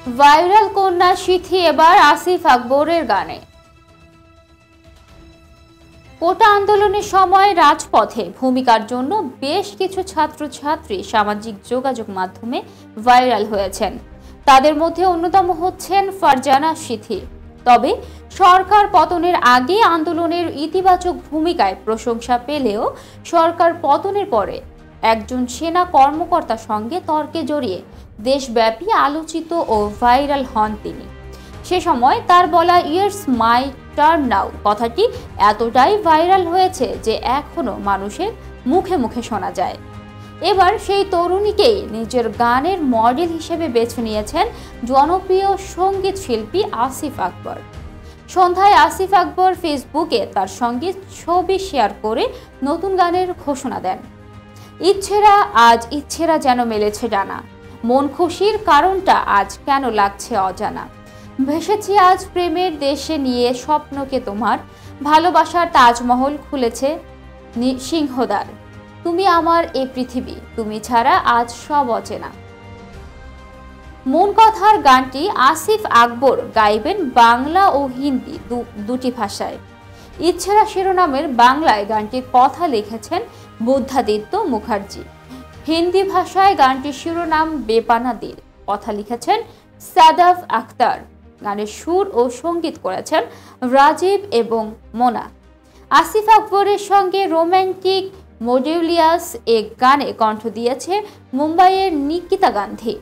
Viral কন্যা সিথি এবার আসিফ আকবরের গানে। কোটা আন্দোলনের সময় রাজপথে ভূমিকার জন্য বেশ কিছু ছাত্রছাত্রী সামাজিক যোগাযোগ মাধ্যমে ভাইরাল হয়েছেন। তাদের মধ্যে অন্যতম হচ্ছেন ফারজানা সিথি। তবে সরকার পতনের আগে আন্দোলনের ইতিবাচক ভূমিকায় প্রশংসা পেলেও সরকার পতনের পরে একজন সেনা কর্মকর্তার সঙ্গে তর্কে জড়িয়ে দেশব্যাপী আলোচিত ও ভাইরাল হন তিনি। সে সময় তার বলা ইটস মাই টার্ন নাও কথাটি এতটাই ভাইরাল হয়েছে যে এখনো মানুষের মুখে মুখে শোনা যায়। এবার সেই তরুণীকেই নিজের গানের মডেল হিসেবে বেছে নিয়েছেন জনপ্রিয় সঙ্গীত শিল্পী আসিফ আকবর। সন্ধ্যায় আসিফ আকবর ফেসবুকে তার সঙ্গীত ছবি শেয়ার করে নতুন গানের ঘোষণা দেন। ইচ্ছেরা যেন মেলেছে ডানা, মন খুশির কারণটা আজ কেন লাগছে অজানা, ভেসেছি আজ প্রেমের দেশে নিয়ে স্বপ্নকে তোমার, ভালোবাসার তাজমহল খুলেছে সিংহদ্বার, তুমি আমার এ পৃথিবী, তুমি ছাড়া আজ সব অচেনা। মন কথার গানটি আসিফ আকবর গাইবেন বাংলা ও হিন্দি দুটি ভাষায়। ইচ্ছেরা শিরোনামের বাংলায় গানটির কথা লিখেছেন বুদ্ধাদিত্য মুখার্জি। হিন্দি ভাষায় গানটির শিরোনাম বেপানা দিল, কথা লিখেছেন সাদাফ আখতার। গানের সুর ও সঙ্গীত করেছেন রাজীব এবং মোনা। আসিফ আকবরের সঙ্গে রোম্যান্টিক মডেলিয়াস এ গানে কণ্ঠ দিয়েছে মুম্বাইয়ের নিকিতা গান্ধী।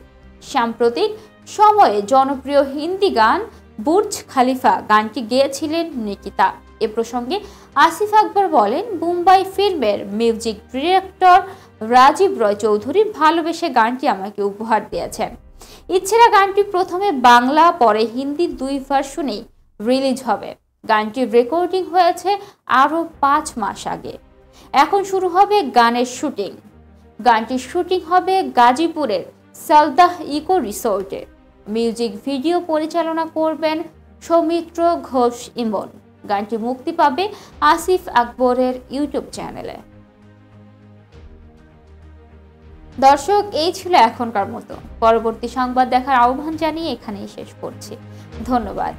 সাম্প্রতিক সময়ে জনপ্রিয় হিন্দি গান বুর্জ খালিফা গানটি গেয়েছিলেন নিকিতা। এ প্রসঙ্গে আসিফ আকবর বলেন, মুম্বাই ফিল্মের মিউজিক ডিরেক্টর রাজীব রয় চৌধুরী ভালোবেসে গানটি আমাকে উপহার দিয়েছেন। ইচ্ছেরা গানটি প্রথমে বাংলা পরে হিন্দি দুই ভার্সনেই রিলিজ হবে। গানটির রেকর্ডিং হয়েছে আরও 5 মাস আগে। এখন শুরু হবে গানের শুটিং। গানটির শুটিং হবে গাজীপুরের সালদাহ ইকো রিসোর্টে। মিউজিক ভিডিও পরিচালনা করবেন সৌমিত্র ঘোষ ইমন। গানটি মুক্তি পাবে আসিফ আকবরের ইউটিউব চ্যানেলে। দর্শক, এই ছিল এখনকার মতো। পরবর্তী সংবাদ দেখার আহ্বান জানিয়ে এখানেই শেষ করছি। ধন্যবাদ।